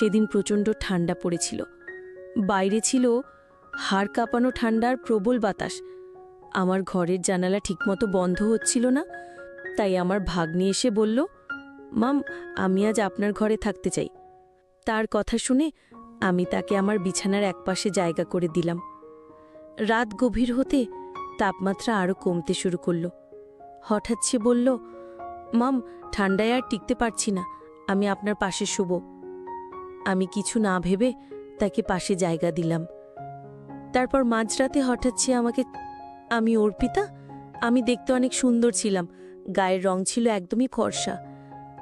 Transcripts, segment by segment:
সেদিন প্রচণ্ড ঠান্ডা পড়েছিল। বাইরে ছিল হাড় কাঁপানো ঠান্ডার প্রবল বাতাস। আমার ঘরের জানালা ঠিকমতো বন্ধ হচ্ছিল না, তাই আমার ভাগ্নি এসে বলল, মাম, আমি আজ আপনার ঘরে থাকতে চাই। তার কথা শুনে আমি তাকে আমার বিছানার একপাশে জায়গা করে দিলাম। রাত গভীর হতে তাপমাত্রা আরও কমতে শুরু করল। হঠাৎ সে বলল, মাম, ঠান্ডায় আর টিকতে পারছি না, আমি আপনার পাশে শুব। আমি কিছু না ভেবে তাকে পাশে জায়গা দিলাম। তারপর মাঝরাতে হঠাৎ সে আমাকে, আমি অর্পিতা, আমি দেখতে অনেক সুন্দর ছিলাম, গায়ের রং ছিল একদমই ফর্সা,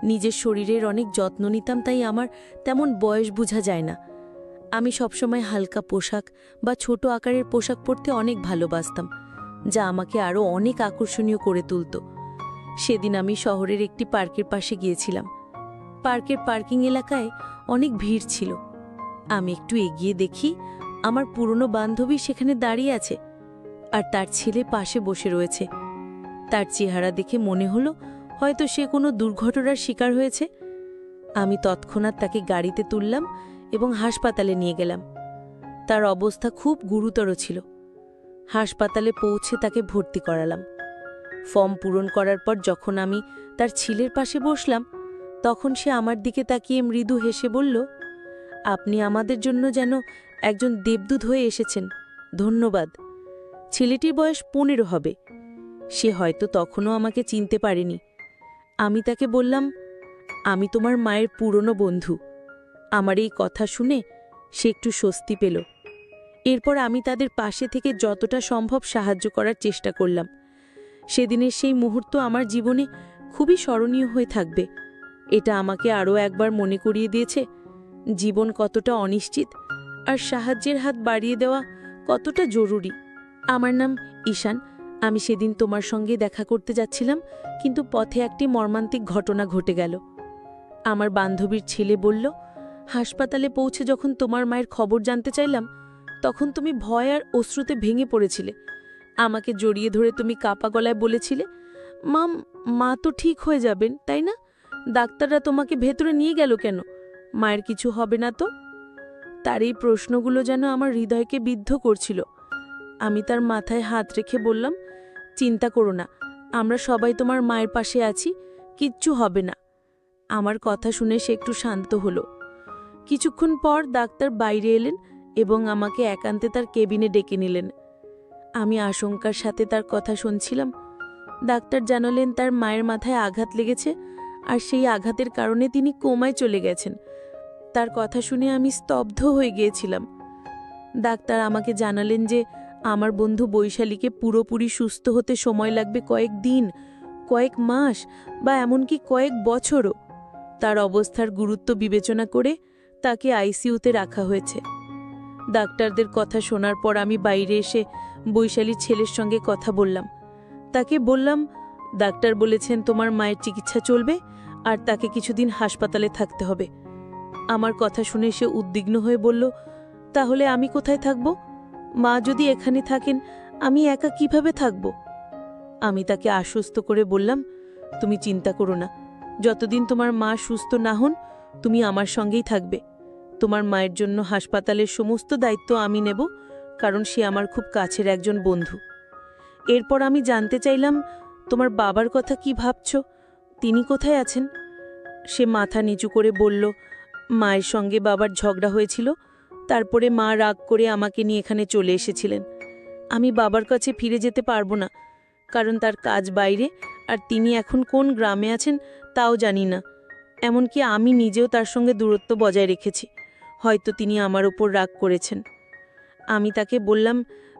নিজের শরীরের অনেক যত্ন নিতাম, তাই আমার তেমন বয়স বোঝা যায় না। আমি সবসময় হালকা পোশাক বা ছোট আকারের পোশাক পরতে অনেক ভালোবাসতাম, যা আমাকে আরও অনেক আকর্ষণীয় করে তুলত। সেদিন আমি শহরের একটি পার্কের পাশে গিয়েছিলাম। পার্কের পার্কিং এলাকায় অনেক ভিড় ছিল। আমি একটু এগিয়ে দেখি আমার পুরনো বান্ধবী সেখানে দাঁড়িয়ে আছে, আর তার ছেলে পাশে বসে রয়েছে। তার চেহারা দেখে মনে হলো হয়তো সে কোনো দুর্ঘটনার শিকার হয়েছে। আমি তৎক্ষণাৎ তাকে গাড়িতে তুললাম এবং হাসপাতালে নিয়ে গেলাম। তার অবস্থা খুব গুরুতর ছিল। হাসপাতালে পৌঁছে তাকে ভর্তি করালাম। ফর্ম পূরণ করার পর যখন আমি তার ছেলের পাশে বসলাম, তখন সে আমার দিকে তাকিয়ে মৃদু হেসে বলল, আপনি আমাদের জন্য যেন একজন দেবদূত হয়ে এসেছেন, ধন্যবাদ। ছেলেটির বয়স 15 হবে। সে হয়তো তখনও আমাকে চিনতে পারেনি। আমি তাকে বললাম, আমি তোমার মায়ের পুরনো বন্ধু। আমার এই কথা শুনে সে একটু স্বস্তি পেল। এরপর আমি তাদের পাশে থেকে যতটা সম্ভব সাহায্য করার চেষ্টা করলাম। সেদিনের সেই মুহূর্ত আমার জীবনে খুবই স্মরণীয় হয়ে থাকবে। এটা আমাকে আরও একবার মনে করিয়ে দিয়েছে জীবন কতটা অনিশ্চিত, আর সাহায্যের হাত বাড়িয়ে দেওয়া কতটা জরুরি। আমার নাম ঈশান। আমি সেদিন তোমার সঙ্গে দেখা করতে যাচ্ছিলাম, কিন্তু পথে একটি মর্মান্তিক ঘটনা ঘটে গেল। আমার বান্ধবীর ছেলে বলল, হাসপাতালে পৌঁছে যখন তোমার মায়ের খবর জানতে চাইলাম, তখন তুমি ভয় আর অশ্রুতে ভেঙে পড়েছিলে। আমাকে জড়িয়ে ধরে তুমি কাপা গলায় বলেছিলে, মাম, মা তো ঠিক হয়ে যাবেন, তাই না? ডাক্তাররা তোমাকে ভেতরে নিয়ে গেল কেন? মায়ের কিছু হবে না তো? তার এই প্রশ্নগুলো যেন আমার হৃদয়কে বিদ্ধ করছিল। আমি তার মাথায় হাত রেখে বললাম, চিন্তা করো না, আমরা সবাই তোমার মায়ের পাশে আছি, কিচ্ছু হবে না। আমার কথা শুনে সে একটু শান্ত হলো। কিছুক্ষণ পর ডাক্তার বাইরে এলেন এবং আমাকে একান্তে তার কেবিনে ডেকে নিলেন। আমি আশঙ্কার সাথে তার কথা শুনছিলাম। ডাক্তার জানালেন তার মায়ের মাথায় আঘাত লেগেছে, আর সেই আঘাতের কারণে তিনি কোমায় চলে গেছেন। তার কথা শুনে আমি স্তব্ধ হয়ে গিয়েছিলাম। ডাক্তার আমাকে জানালেন যে আমার বন্ধু বৈশালীকে পুরোপুরি সুস্থ হতে সময় লাগবে কয়েক দিন, কয়েক মাস বা এমনকি কয়েক বছরও। তার অবস্থার গুরুত্ব বিবেচনা করে তাকে আইসিইউতে রাখা হয়েছে। ডাক্তারদের কথা শোনার পর আমি বাইরে এসে বৈশালীর ছেলের সঙ্গে কথা বললাম। তাকে বললাম, ডাক্তার বলেছেন তোমার মায়ের চিকিৎসা চলবে, আর তাকে কিছুদিন হাসপাতালে থাকতে হবে। আমার কথা শুনে সে উদ্বিগ্ন হয়ে বলল, তাহলে আমি কোথায় থাকব? মা যদি এখানে থাকেন, আমি একা কিভাবে থাকব? আমি তাকে আশ্বস্ত করে বললাম, তুমি চিন্তা করো না, যতদিন তোমার মা সুস্থ না হন তুমি আমার সঙ্গেই থাকবে। তোমার মায়ের জন্য হাসপাতালের সমস্ত দায়িত্ব আমি নেব, কারণ সে আমার খুব কাছের একজন বন্ধু। এরপর আমি জানতে চাইলাম, তোমার বাবার কথা কি ভাবছ? তিনি কোথায় আছেন? সে মাথা নিচু করে বলল, মায়ের সঙ্গে বাবার ঝগড়া হয়েছিল, তারপরে মা রাগ করে আমাকে নিয়ে এখানে চলে এসেছিলেন। আমি বাবার কাছে ফিরে যেতে পারবো না, কারণ তার কাজ বাইরে, আর তিনি এখন কোন গ্রামে আছেন তাও জানি না। এমনকি আমি নিজেও তার সঙ্গে দূরত্ব বজায় রেখেছি। হয়তো তিনি আমার ওপর রাগ করেছেন। আমি তাকে বললাম,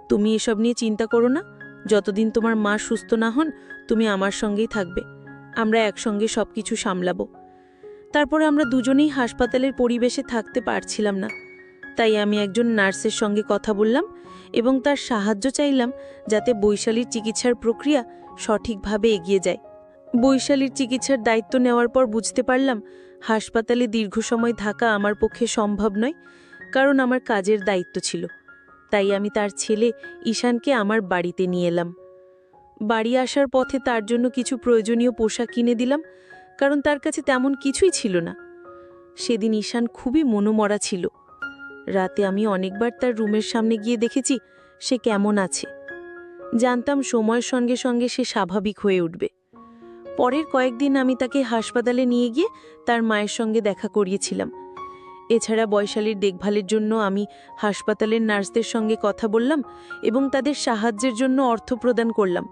তুমি এসব নিয়ে চিন্তা করো না, যতদিন তোমার মা সুস্থ না হন তুমি আমার সঙ্গেই থাকবে, আমরা একসঙ্গে সব কিছু সামলাবো। তারপরে আমরা দুজনেই হাসপাতালের পরিবেশে থাকতে পারছিলাম না, তাই আমি একজন নার্সের সঙ্গে কথা বললাম এবং তার সাহায্য চাইলাম, যাতে বৈশালীর চিকিৎসার প্রক্রিয়া সঠিকভাবে এগিয়ে যায়। বৈশালীর চিকিৎসার দায়িত্ব নেওয়ার পর বুঝতে পারলাম হাসপাতালে দীর্ঘ সময় থাকা আমার পক্ষে সম্ভব নয়, কারণ আমার কাজের দায়িত্ব ছিল। তাই আমি তার ছেলে ঈশানকে আমার বাড়িতে নিয়ে এলাম। বাড়ি আসার পথে তার জন্য কিছু প্রয়োজনীয় পোশাক কিনে দিলাম, কারণ তার কাছে তেমন কিছুই ছিল না। সেদিন ঈশান খুবই মনোমরা ছিল। রাতে আমি অনেকবার তার রুমের সামনে গিয়ে দেখেছি সে কেমন আছে। জানতাম সময়ের সঙ্গে সঙ্গে সে স্বাভাবিক হয়ে উঠবে। পরের কয়েকদিন আমি তাকে হাসপাতালে নিয়ে গিয়ে তার মায়ের সঙ্গে দেখা করিয়েছিলাম। এছাড়া বৈশালীর দেখভালের জন্য আমি হাসপাতালের নার্সদের সঙ্গে কথা বললাম এবং তাদের সাহায্যের জন্য অর্থ প্রদান করলাম,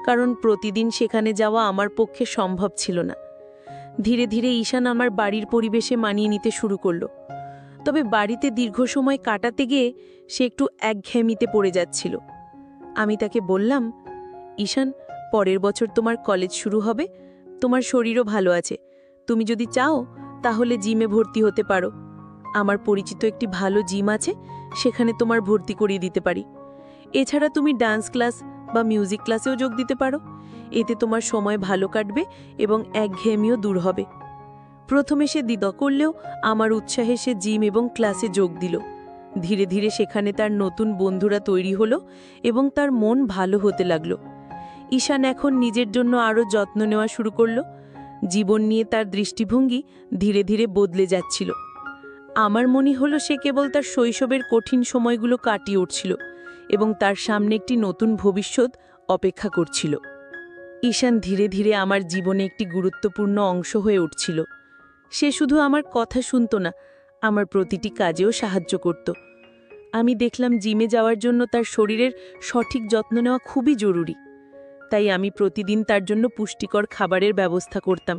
কারণ প্রতিদিন সেখানে যাওয়া আমার পক্ষে সম্ভব ছিল না। ধীরে ধীরে ঈশান আমার বাড়ির পরিবেশে মানিয়ে নিতে শুরু করল। তবে বাড়িতে দীর্ঘ সময় কাটাতে গিয়ে সে একটু একঘেয়েমিতে পড়ে যাচ্ছিল। আমি তাকে বললাম, ঈশান, পরের বছর তোমার কলেজ শুরু হবে, তোমার শরীরও ভালো আছে, তুমি যদি চাও তাহলে জিমে ভর্তি হতে পারো। আমার পরিচিত একটি ভালো জিম আছে, সেখানে তোমার ভর্তি করিয়ে দিতে পারি। এছাড়া তুমি ডান্স ক্লাস বা মিউজিক ক্লাসেও যোগ দিতে পারো। এতে তোমার সময় ভালো কাটবে এবং একঘেয়েমিও দূর হবে। প্রথমে সে দ্বিধা করলেও আমার উৎসাহে সে জিম এবং ক্লাসে যোগ দিল। ধীরে ধীরে সেখানে তার নতুন বন্ধুরা তৈরি হলো এবং তার মন ভালো হতে লাগলো। ঈশান এখন নিজের জন্য আরও যত্ন নেওয়া শুরু করল। জীবন নিয়ে তার দৃষ্টিভঙ্গি ধীরে ধীরে বদলে যাচ্ছিল। আমার মনে হলো সে কেবল তার শৈশবের কঠিন সময়গুলো কাটিয়ে উঠছিল এবং তার সামনে একটি নতুন ভবিষ্যৎ অপেক্ষা করছিল। ঈশান ধীরে ধীরে আমার জীবনে একটি গুরুত্বপূর্ণ অংশ হয়ে উঠছিল। সে শুধু আমার কথা শুনত না, আমার প্রতিটি কাজেও সাহায্য করত। আমি দেখলাম জিমে যাওয়ার জন্য তার শরীরের সঠিক যত্ন নেওয়া খুবই জরুরি। তাই আমি প্রতিদিন তার জন্য পুষ্টিকর খাবারের ব্যবস্থা করতাম।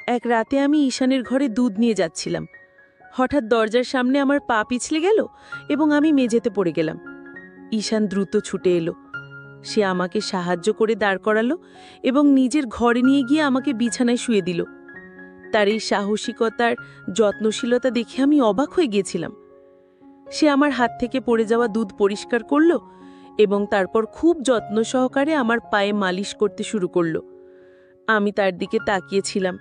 এক রাতে আমি ঈশানের ঘরে দুধ নিয়ে যাচ্ছিলাম। হঠাৎ দরজার সামনে আমার পা পিছলে গেল এবং আমি মেঝেতে পড়ে গেলাম। ঈশান দ্রুত ছুটে এলো। সে আমাকে সাহায্য করে দাঁড় করালো এবং নিজের ঘরে নিয়ে গিয়ে আমাকে বিছানায় শুয়ে দিল। তার এই সাহসিকতার যত্নশীলতা দেখে আমি অবাক হয়ে গিয়েছিলাম। সে আমার হাত থেকে পড়ে যাওয়া দুধ পরিষ্কার করল এবং তারপর খুব যত্ন সহকারে আমার পায়ে মালিশ করতে শুরু করল। আমি তার দিকে তাকিয়েছিলাম।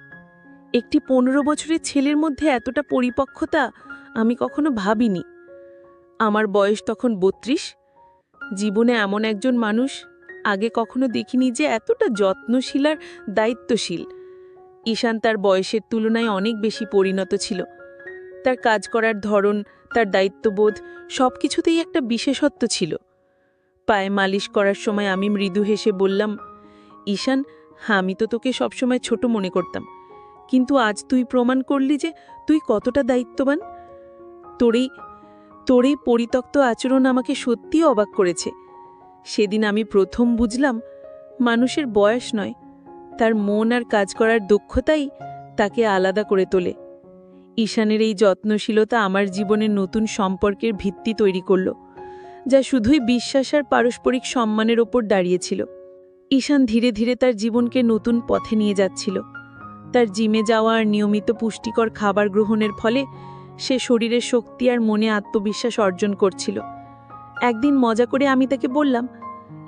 একটি 15 বছরের ছেলের মধ্যে এতটা পরিপক্কতা আমি কখনো ভাবিনি। আমার বয়স তখন 32। জীবনে এমন একজন মানুষ আগে কখনো দেখিনি যে এতটা যত্নশীল আর দায়িত্বশীল। ঈশান তার বয়সের তুলনায় অনেক বেশি পরিণত ছিল। তার কাজ করার ধরন, তার দায়িত্ববোধ সবকিছুতেই একটা বিশেষত্ব ছিল। পায়ে মালিশ করার সময় আমি মৃদু হেসে বললাম, ঈশান, আমি তো তোকে সবসময় ছোট মনে করতাম, কিন্তু আজ তুই প্রমাণ করলি যে তুই কতটা দায়িত্ববান। তোর এই পরিত্যক্ত আচরণ আমাকে সত্যিই অবাক করেছে। সেদিন আমি প্রথম বুঝলাম মানুষের বয়স নয়, তার মন আর কাজ করার দক্ষতাই তাকে আলাদা করে তোলে। ঈশানের এই যত্নশীলতা আমার জীবনের নতুন সম্পর্কের ভিত্তি তৈরি করল, যা শুধুই বিশ্বাস আর পারস্পরিক সম্মানের ওপর দাঁড়িয়েছিল। ঈশান ধীরে ধীরে তার জীবনকে নতুন পথে নিয়ে যাচ্ছিল। তার জিমে যাওয়া আর নিয়মিত পুষ্টিকর খাবার গ্রহণের ফলে সে শরীরের শক্তি আর মনে আত্মবিশ্বাস অর্জন করছিল। একদিন মজা করে আমি তাকে বললাম,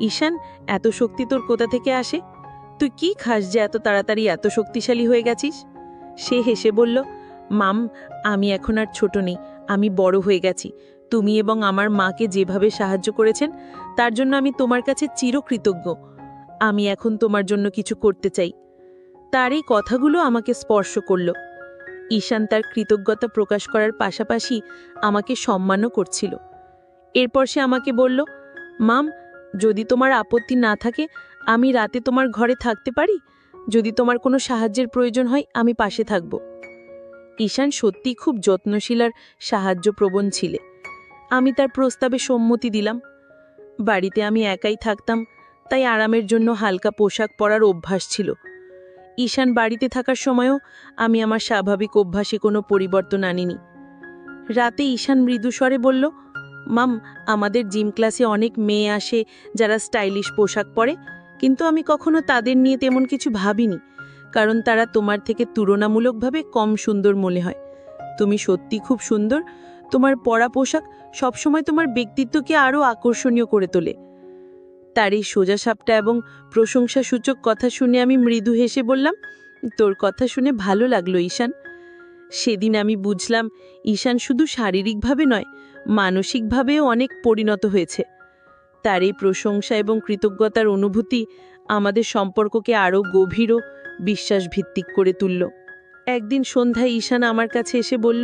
ঈশান, এত শক্তি তোর কোথা থেকে আসে? তুই কি খাস যে এত তাড়াতাড়ি এত শক্তিশালী হয়ে গেছিস? সে হেসে বলল, মাম, আমি এখন আর ছোট নেই, আমি বড় হয়ে গেছি। তুমি এবং আমার মাকে যেভাবে সাহায্য করেছেন তার জন্য আমি তোমার কাছে চিরকৃতজ্ঞ। আমি এখন তোমার জন্য কিছু করতে চাই। তার এই কথাগুলো আমাকে স্পর্শ করল। ঈশান তার কৃতজ্ঞতা প্রকাশ করার পাশাপাশি আমাকে সম্মানও করছিল। এরপর সে আমাকে বলল, মাম, যদি তোমার আপত্তি না থাকে আমি রাতে তোমার ঘরে থাকতে পারি। যদি তোমার কোনো সাহায্যের প্রয়োজন হয় আমি পাশে থাকব। ঈশান সত্যিই খুব যত্নশীল আর সাহায্যপ্রবণ ছিলে। আমি তার প্রস্তাবে সম্মতি দিলাম। বাড়িতে আমি একাই থাকতাম, তাই আরামের জন্য হালকা পোশাক পরার অভ্যাস ছিল। ঈশান বাড়িতে থাকার সময়ও আমি আমার স্বাভাবিক অভ্যাসে কোনো পরিবর্তন আনিনি। রাতে ঈশান মৃদুস্বরে বলল, মাম, আমাদের জিম ক্লাসে অনেক মেয়ে আসে যারা স্টাইলিশ পোশাক পরে, কিন্তু আমি কখনো তাদের নিয়ে তেমন কিছু ভাবিনি, কারণ তারা তোমার থেকে তুলনামূলকভাবে কম সুন্দর মনে হয়। তুমি সত্যি খুব সুন্দর। তোমার পরা পোশাক সবসময় তোমার ব্যক্তিত্বকে আরও আকর্ষণীয় করে তোলে। তার এই সোজাসাপটা এবং প্রশংসাসূচক কথা শুনে আমি মৃদু হেসে বললাম, তোর কথা শুনে ভালো লাগলো ঈশান। সেদিন আমি বুঝলাম ঈশান শুধু শারীরিকভাবে নয়, মানসিকভাবেও অনেক পরিণত হয়েছে। তার এই প্রশংসা এবং কৃতজ্ঞতার অনুভূতি আমাদের সম্পর্ককে আরও গভীর ও বিশ্বাসভিত্তিক করে তুলল। একদিন সন্ধ্যায় ঈশান আমার কাছে এসে বলল,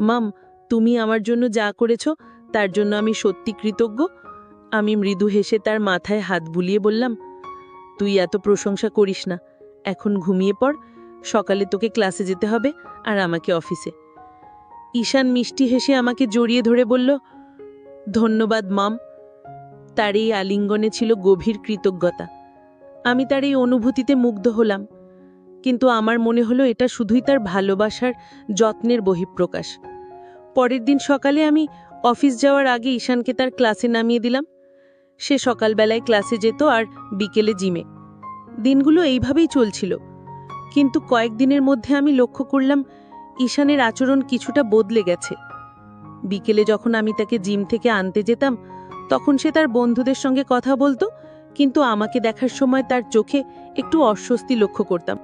মাম, তুমি আমার জন্য যা করেছ তার জন্য আমি সত্যি কৃতজ্ঞ। আমি মৃদু হেসে তার মাথায় হাত বুলিয়ে বললাম, তুই এত প্রশংসা করিস না, এখন ঘুমিয়ে পড়, সকালে তোকে ক্লাসে যেতে হবে আর আমাকে অফিসে। ঈশান মিষ্টি হেসে আমাকে জড়িয়ে ধরে বলল, ধন্যবাদ মাম। তার এই আলিঙ্গনে ছিল গভীর কৃতজ্ঞতা। আমি তার এই অনুভূতিতে মুগ্ধ হলাম, কিন্তু আমার মনে হলো এটা শুধুই তার ভালোবাসার যত্নের বহিঃপ্রকাশ। পরের দিন সকালে আমি অফিস যাওয়ার আগে ঈশানকে তার ক্লাসে নামিয়ে দিলাম। সে সকালবেলায় ক্লাসে যেত আর বিকেলে জিমে। দিনগুলো এইভাবেই চলছিল, কিন্তু কয়েকদিনের মধ্যে আমি লক্ষ্য করলাম ঈশানের আচরণ কিছুটা বদলে গেছে। বিকেলে যখন আমি তাকে জিম থেকে আনতে যেতাম, তখন সে তার বন্ধুদের সঙ্গে কথা বলতো, কিন্তু আমাকে দেখার সময় তার চোখে একটু অস্বস্তি লক্ষ্য করতাম।